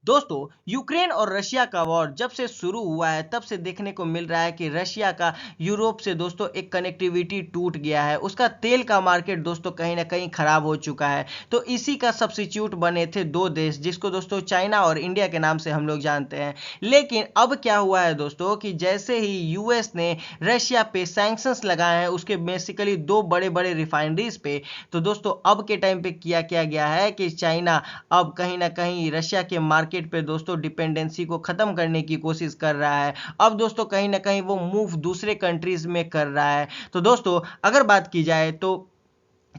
दोस्तों, यूक्रेन और रशिया का वॉर जब से शुरू हुआ है तब से देखने को मिल रहा है कि रशिया का यूरोप से दोस्तों एक कनेक्टिविटी टूट गया है। उसका तेल का मार्केट दोस्तों कहीं ना कहीं खराब हो चुका है। तो इसी का सब्स्टिट्यूट बने थे दो देश, जिसको दोस्तों चाइना और इंडिया के नाम से हम लोग जानते हैं। लेकिन अब क्या हुआ है दोस्तों कि जैसे ही यूएस ने रशिया पे सैंक्शंस लगाए हैं, उसके बेसिकली दो बड़े बड़े रिफाइनरीज पे, तो दोस्तों अब के टाइम पे किया क्या गया है कि चाइना अब कहीं ना कहीं रशिया के मार्केट पे दोस्तों डिपेंडेंसी को खत्म करने की कोशिश कर रहा है। अब दोस्तों कहीं ना कहीं वो मूव दूसरे कंट्रीज में कर रहा है। तो दोस्तों अगर बात की जाए तो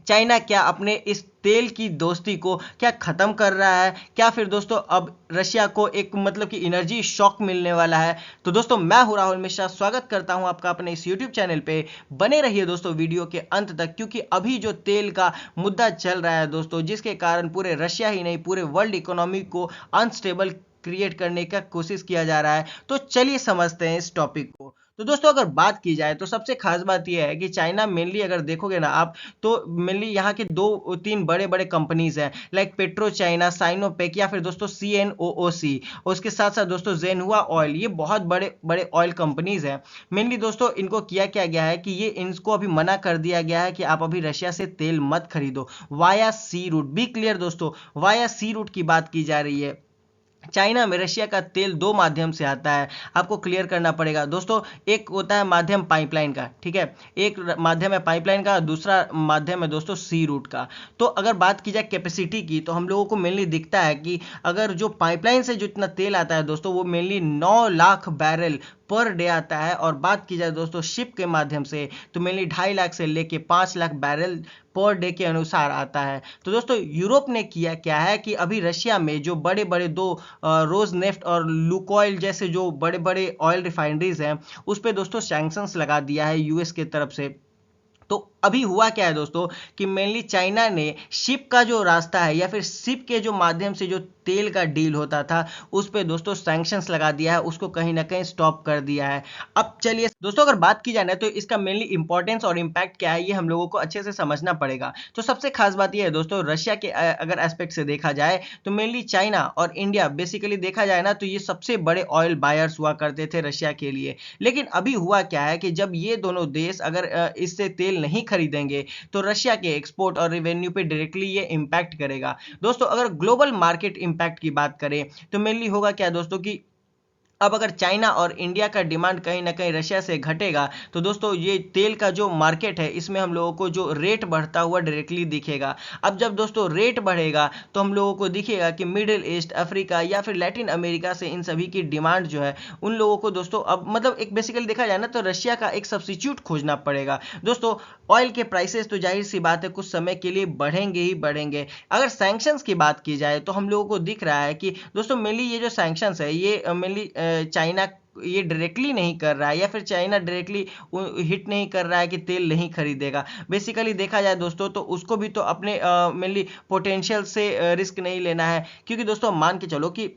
चाइना क्या अपने इस तेल की दोस्ती को क्या खत्म कर रहा है, क्या फिर दोस्तों अब रशिया को एक मतलब कि एनर्जी शॉक मिलने वाला है? तो दोस्तों मैं हूं राहुल मिश्रा, स्वागत करता हूं आपका अपने इस यूट्यूब चैनल पे। बने रहिए दोस्तों वीडियो के अंत तक, क्योंकि अभी जो तेल का मुद्दा चल रहा है दोस्तों, जिसके कारण पूरे रशिया ही नहीं पूरे वर्ल्ड इकोनॉमी को अनस्टेबल क्रिएट करने का कोशिश किया जा रहा है। तो चलिए समझते हैं इस टॉपिक को। तो दोस्तों अगर बात की जाए तो सबसे खास बात यह है कि चाइना मेनली अगर देखोगे ना आप, तो मेनली यहाँ के दो तीन बड़े बड़े कंपनीज हैं, लाइक पेट्रो चाइना, साइनोपेक या फिर दोस्तों CNOOC। और उसके साथ साथ दोस्तों जेनहुआ ऑयल, ये बहुत बड़े बड़े ऑयल कंपनीज हैं। मेनली दोस्तों इनको किया क्या गया है कि ये इनको अभी मना कर दिया गया है कि आप अभी रशिया से तेल मत खरीदो वाया सी रूट। बी क्लियर दोस्तों, वाया सी रूट की बात की जा रही है। चाइना में रशिया का तेल दो माध्यम से आता है, आपको क्लियर करना पड़ेगा दोस्तों। एक होता है माध्यम पाइपलाइन का, ठीक है, एक माध्यम है पाइपलाइन का, दूसरा माध्यम है दोस्तों सी रूट का। तो अगर बात की जाए कैपेसिटी की, तो हम लोगों को मेनली दिखता है कि अगर जो पाइपलाइन से जितना तेल आता है दोस्तों, वो mainly 9 lakh barrel per day आता है। और बात की जाए दोस्तों शिप के माध्यम से, तो मेनली 2.5 लाख से लेके 5 लाख बैरल पर डे के अनुसार आता है। तो दोस्तों यूरोप ने किया क्या है कि अभी रशिया में जो बड़े बड़े दो रोज नेफ्ट और लुकोइल जैसे जो बड़े बड़े ऑयल रिफाइनरीज हैं, उस पर दोस्तों सैंक्शंस लगा दिया है यूएस के तरफ से। तो अभी हुआ क्या है दोस्तों कि मेनली चाइना ने शिप का जो रास्ता है या फिर शिप के जो माध्यम से जो तेल का डील होता था, उस पे दोस्तों सैंक्शंस लगा दिया है, उसको कहीं ना कहीं स्टॉप कर दिया है। अब चलिए दोस्तों अगर बात की जाए ना, तो इसका मेनली इंपॉर्टेंस और इम्पैक्ट क्या है, ये हम लोगों को अच्छे से समझना पड़ेगा। तो सबसे खास बात ये है दोस्तों, रशिया के अगर एस्पेक्ट से देखा जाए तो मेनली चाइना और इंडिया बेसिकली देखा जाए ना, तो ये सबसे बड़े ऑयल बायर्स हुआ करते थे रशिया के लिए। लेकिन अभी हुआ क्या है कि जब ये दोनों देश अगर इससे तेल नहीं खरीदेंगे, तो रशिया के एक्सपोर्ट और रेवेन्यू पे डायरेक्टली ये इंपैक्ट करेगा। दोस्तों अगर ग्लोबल मार्केट इंपैक्ट की बात करें, तो मेनली होगा क्या दोस्तों कि अब अगर चाइना और इंडिया का डिमांड कहीं ना कहीं रशिया से घटेगा, तो दोस्तों ये तेल का जो मार्केट है, इसमें हम लोगों को जो रेट बढ़ता हुआ डायरेक्टली दिखेगा। अब जब दोस्तों रेट बढ़ेगा, तो हम लोगों को दिखेगा कि मिडिल ईस्ट, अफ्रीका या फिर लैटिन अमेरिका से इन सभी की डिमांड जो है, उन लोगों को दोस्तों अब मतलब एक बेसिकली देखा जाए ना, तो रशिया का एक सब्स्टिट्यूट खोजना पड़ेगा। दोस्तों ऑयल के प्राइसेस तो जाहिर सी बात है कुछ समय के लिए बढ़ेंगे ही बढ़ेंगे। अगर सैंक्शंस की बात की जाए, तो हम लोगों को दिख रहा है कि दोस्तों मेनली ये जो सैंक्शंस है, ये मेनली चाइना ये डायरेक्टली नहीं कर रहा है, या फिर चाइना डायरेक्टली हिट नहीं कर रहा है कि तेल नहीं खरीदेगा। बेसिकली देखा जाए दोस्तों, तो उसको भी तो अपने मेनली पोटेंशियल से रिस्क नहीं लेना है। क्योंकि दोस्तों मान के चलो कि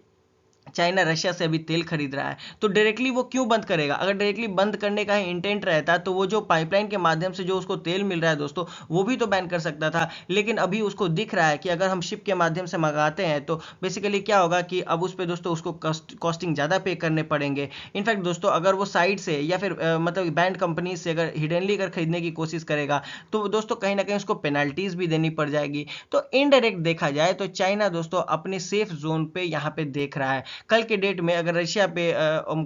चाइना रशिया से अभी तेल खरीद रहा है, तो डायरेक्टली वो क्यों बंद करेगा? अगर डायरेक्टली बंद करने का ही इंटेंट रहता, तो वो जो पाइपलाइन के माध्यम से जो उसको तेल मिल रहा है दोस्तों, वो भी तो बैन कर सकता था। लेकिन अभी उसको दिख रहा है कि अगर हम शिप के माध्यम से मंगाते हैं, तो बेसिकली क्या होगा कि अब उस पर दोस्तों उसको कॉस्टिंग ज़्यादा पे करने पड़ेंगे। इनफैक्ट दोस्तों अगर वो साइड से या फिर मतलब बैंड कंपनी से अगर हिडनली अगर खरीदने की कोशिश करेगा, तो दोस्तों कहीं ना कहीं उसको पेनल्टीज भी देनी पड़ जाएगी। तो इनडायरेक्ट देखा जाए तो चाइना दोस्तों अपने सेफ जोन पे यहाँ पे देख रहा है। कल के डेट में अगर रशिया पे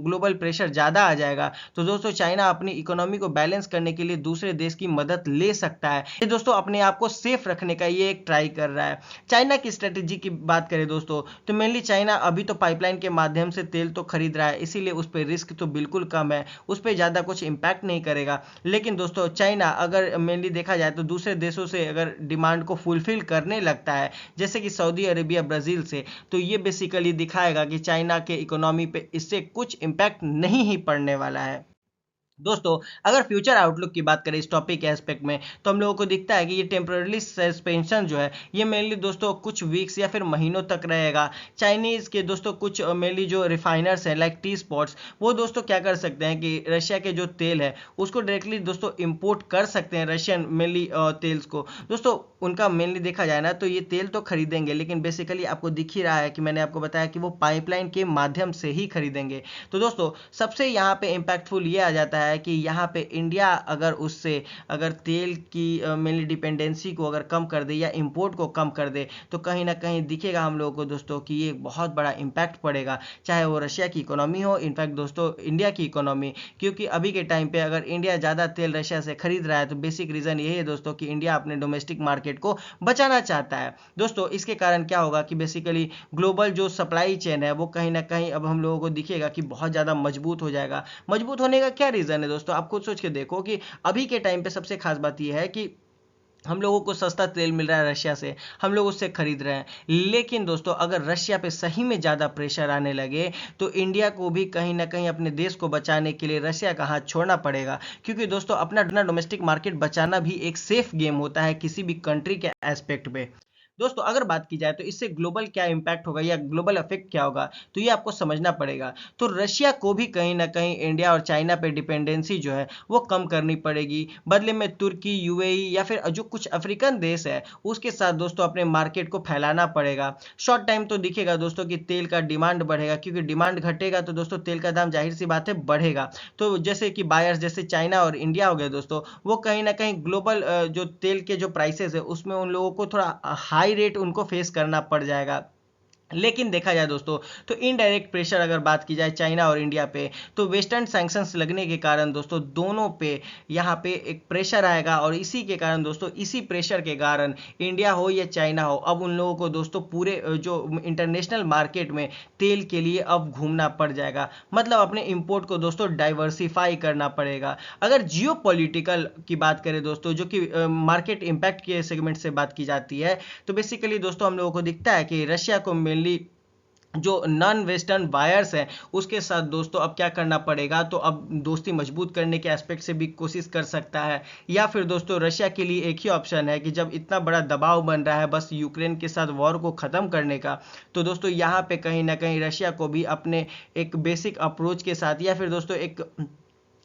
ग्लोबल प्रेशर ज़्यादा आ जाएगा, तो दोस्तों चाइना अपनी इकोनॉमी को बैलेंस करने के लिए दूसरे देश की मदद ले सकता है। ये दोस्तों अपने आप को सेफ रखने का ये एक ट्राई कर रहा है। चाइना की स्ट्रेटेजी की बात करें दोस्तों, तो मेनली चाइना अभी तो पाइपलाइन के माध्यम से तेल तो खरीद रहा है, इसीलिए उस पर रिस्क तो बिल्कुल कम है, उस पर ज़्यादा कुछ इम्पैक्ट नहीं करेगा। लेकिन दोस्तों चाइना अगर मेनली देखा जाए तो दूसरे देशों से अगर डिमांड को फुलफिल करने लगता है, जैसे कि सऊदी अरेबिया, ब्राज़ील से, तो ये बेसिकली दिखाएगा कि चाइना के इकोनॉमी पे इससे कुछ इम्पैक्ट नहीं ही पड़ने वाला है। दोस्तों, अगर फ्यूचर आउटलुक की बात करें इस टॉपिक के एस्पेक्ट में, तो हम लोगों को दिखता है कि ये टेम्पररी सस्पेंशन जो है, ये मेनली दोस्तों कुछ वीक्स या फिर महीनों तक रहेगा। चाइनीज़ के दोस्तों कुछ मेनली जो रिफाइनर्स हैं लाइक टी स्पॉट्स, वो दोस्तों क्या कर सकते हैं कि रशिया के जो तेल है उसको डायरेक्टली दोस्तों इम्पोर्ट कर सकते हैं, रशियन मेनली तेल्स को। दोस्तों, उनका मेनली देखा जाए ना तो ये तेल तो खरीदेंगे, लेकिन बेसिकली आपको दिख ही रहा है कि मैंने आपको बताया कि वो पाइपलाइन के माध्यम से ही खरीदेंगे। तो दोस्तों, सबसे यहाँ पे इम्पैक्टफुल ये आ जाता है कि यहाँ पे इंडिया अगर उससे अगर तेल की मेनली डिपेंडेंसी को अगर कम कर दे या इंपोर्ट को कम कर दे, तो कहीं ना कहीं दिखेगा हम लोगों को दोस्तों कि ये बहुत बड़ा इम्पैक्ट पड़ेगा, चाहे वो रशिया की इकोनॉमी हो, इनफैक्ट दोस्तों इंडिया की इकोनॉमी। क्योंकि अभी के टाइम पे अगर इंडिया ज़्यादा तेल रशिया से खरीद रहा है तो बेसिक रीज़न यही है दोस्तों कि इंडिया अपने डोमेस्टिक मार्केट को बचाना चाहता है। दोस्तों, इसके कारण क्या होगा कि बेसिकली ग्लोबल जो सप्लाई चेन है वो कहीं ना कहीं अब हम लोगों को दिखेगा कि बहुत ज़्यादा मजबूत हो जाएगा। मजबूत होने का क्या रीज़न है दोस्तों, आप खुद सोच के देखो कि अभी के टाइम पे सबसे खास बात यह है कि हम लोगों को सस्ता तेल मिल रहा है रशिया से, हम लोग उससे खरीद रहे हैं। लेकिन दोस्तों, अगर रशिया पे सही में ज़्यादा प्रेशर आने लगे तो इंडिया को भी कहीं ना कहीं अपने देश को बचाने के लिए रशिया का हाथ छोड़ना पड़ेगा। क्योंकि दोस्तों, अपना डोमेस्टिक मार्केट बचाना भी एक सेफ गेम होता है किसी भी कंट्री के एस्पेक्ट पे। दोस्तों, अगर बात की जाए तो इससे ग्लोबल क्या इम्पैक्ट होगा या ग्लोबल इफेक्ट क्या होगा, तो ये आपको समझना पड़ेगा। तो रशिया को भी कहीं ना कहीं इंडिया और चाइना पे डिपेंडेंसी जो है वो कम करनी पड़ेगी। बदले में तुर्की, यूएई या फिर जो कुछ अफ्रीकन देश है उसके साथ दोस्तों अपने मार्केट को फैलाना पड़ेगा। शॉर्ट टाइम तो दिखेगा दोस्तों कि तेल का डिमांड बढ़ेगा, क्योंकि डिमांड घटेगा तो दोस्तों तेल का दाम जाहिर सी बात है बढ़ेगा। तो जैसे कि बायर्स जैसे चाइना और इंडिया हो गए दोस्तों, वो कहीं ना कहीं ग्लोबल जो तेल के जो प्राइसेस है उसमें उन लोगों को थोड़ा हाई रेट उनको फेस करना पड़ जाएगा। लेकिन देखा जाए दोस्तों, तो इनडायरेक्ट प्रेशर अगर बात की जाए चाइना और इंडिया पे, तो वेस्टर्न सैंक्शंस लगने के कारण दोस्तों दोनों पे यहाँ पे एक प्रेशर आएगा, और इसी के कारण दोस्तों, इसी प्रेशर के कारण इंडिया हो या चाइना हो, अब उन लोगों को दोस्तों पूरे जो इंटरनेशनल मार्केट में तेल के लिए अब घूमना पड़ जाएगा। मतलब अपने इंपोर्ट को दोस्तों डाइवर्सिफाई करना पड़ेगा। अगर जियो पॉलिटिकल की बात करें दोस्तों, जो कि मार्केट इम्पैक्ट के सेगमेंट से बात की जाती है, तो बेसिकली दोस्तों हम लोगों को दिखता है कि रशिया को मेनली जो नॉन वेस्टर्न बायर्स हैं उसके साथ दोस्तों अब क्या करना पड़ेगा, तो अब दोस्ती मजबूत करने के एस्पेक्ट से भी कोशिश कर सकता है। या फिर दोस्तों रशिया के लिए एक ही ऑप्शन है कि जब इतना बड़ा दबाव बन रहा है बस यूक्रेन के साथ वॉर को ख़त्म करने का, तो दोस्तों यहाँ पे कहीं ना कहीं रशिया को भी अपने एक बेसिक अप्रोच के साथ या फिर दोस्तों एक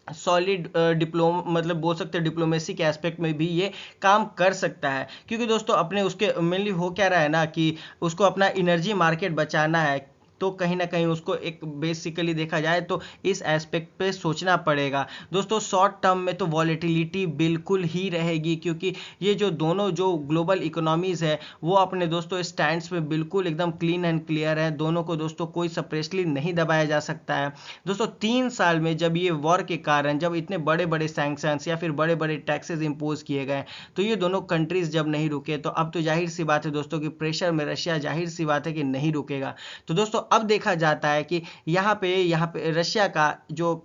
सॉलिड डिप्लोम मतलब बोल सकते हैं डिप्लोमेसी के एस्पेक्ट में भी ये काम कर सकता है। क्योंकि दोस्तों अपने उसके मेनली हो क्या रहा है ना कि उसको अपना एनर्जी मार्केट बचाना है, तो कहीं ना कहीं उसको एक बेसिकली देखा जाए तो इस एस्पेक्ट पे सोचना पड़ेगा। दोस्तों, शॉर्ट टर्म में तो वॉलेटिलिटी बिल्कुल ही रहेगी, क्योंकि ये जो दोनों जो ग्लोबल इकोनॉमीज़ है वो अपने दोस्तों स्टैंड्स पे बिल्कुल एकदम क्लीन एंड क्लियर है। दोनों को दोस्तों कोई सप्रेसली नहीं दबाया जा सकता है। दोस्तों, 3 साल में जब ये वॉर के कारण जब इतने बड़े बड़े सैंक्शंस या फिर बड़े बड़े टैक्सेस इंपोज किए गए, तो ये दोनों कंट्रीज जब नहीं रुके, तो अब तो जाहिर सी बात है दोस्तों कि प्रेशर में रशिया जाहिर सी बात है कि नहीं रुकेगा। तो दोस्तों अब देखा जाता है कि यहाँ पे रशिया का जो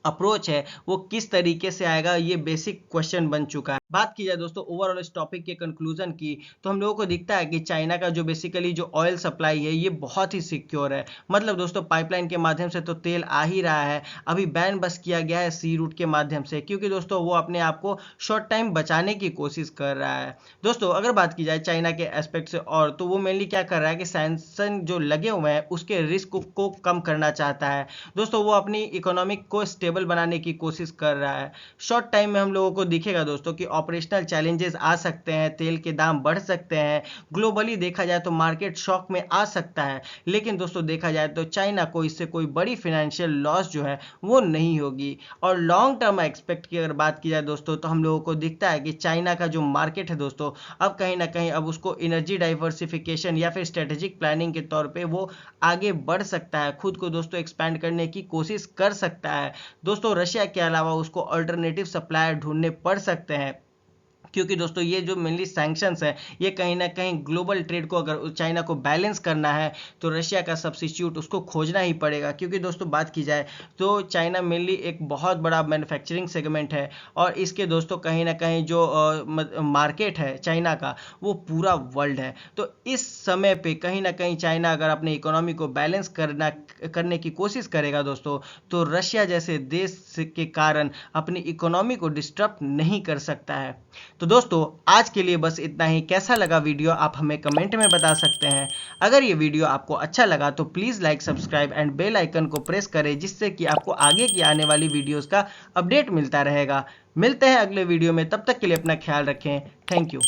अप्रोच है वो किस तरीके से आएगा, ये बेसिक क्वेश्चन बन चुका है। बात की जाए दोस्तों ओवरऑल इस टॉपिक के कंक्लूजन की, तो हम लोगों को दिखता है कि चाइना का जो बेसिकली जो ऑयल सप्लाई है ये बहुत ही सिक्योर है। मतलब दोस्तों पाइपलाइन के माध्यम से तो तेल आ ही रहा है, अभी बैन बस किया गया है सी रूट के माध्यम से, क्योंकि दोस्तों वो अपने आप को शॉर्ट टाइम बचाने की कोशिश कर रहा है। दोस्तों, अगर बात की जाए चाइना के एस्पेक्ट से, और तो वो मेनली क्या कर रहा है कि सैंक्शन जो लगे हुए हैं उसके रिस्क को कम करना चाहता है। दोस्तों, वो अपनी इकोनॉमिक को स्टेबल बनाने की कोशिश कर रहा है। शॉर्ट टाइम में हम लोगों को दिखेगा दोस्तों कि ऑपरेशनल चैलेंजेस आ सकते हैं, तेल के दाम बढ़ सकते हैं, ग्लोबली देखा जाए तो मार्केट शॉक में आ सकता है। लेकिन दोस्तों देखा जाए तो चाइना को इससे कोई बड़ी फाइनेंशियल लॉस जो है वो नहीं होगी। और लॉन्ग टर्म एक्सपेक्ट की अगर बात की जाए दोस्तों, तो हम लोगों को दिखता है कि चाइना का जो मार्केट है दोस्तों, अब कहीं ना कहीं अब उसको एनर्जी डाइवर्सिफिकेशन या फिर स्ट्रेटेजिक प्लानिंग के तौर पे वो आगे बढ़ सकता है, खुद को दोस्तों एक्सपैंड करने की कोशिश कर सकता है। दोस्तों, रशिया के अलावा उसको अल्टरनेटिव सप्लायर ढूंढने पड़ सकते हैं, क्योंकि दोस्तों ये जो मेनली सैंक्शंस है ये कहीं ना कहीं ग्लोबल ट्रेड को अगर चाइना को बैलेंस करना है तो रशिया का सब्स्टिट्यूट उसको खोजना ही पड़ेगा। क्योंकि दोस्तों बात की जाए तो चाइना मेनली एक बहुत बड़ा मैन्युफैक्चरिंग सेगमेंट है और इसके दोस्तों कहीं ना कहीं जो मार्केट है चाइना का वो पूरा वर्ल्ड है। तो इस समय पे कहीं ना कहीं चाइना अगर अपने इकोनॉमी को बैलेंस करने की कोशिश करेगा दोस्तों तो रशिया जैसे देश के कारण अपनी इकोनॉमी को डिस्टर्ब नहीं कर सकता है। तो दोस्तों आज के लिए बस इतना ही। कैसा लगा वीडियो आप हमें कमेंट में बता सकते हैं। अगर ये वीडियो आपको अच्छा लगा तो please like subscribe and bell icon को प्रेस करें जिससे कि आपको आगे की आने वाली वीडियोस का अपडेट मिलता रहेगा। मिलते हैं अगले वीडियो में, तब तक के लिए अपना ख्याल रखें। Thank you.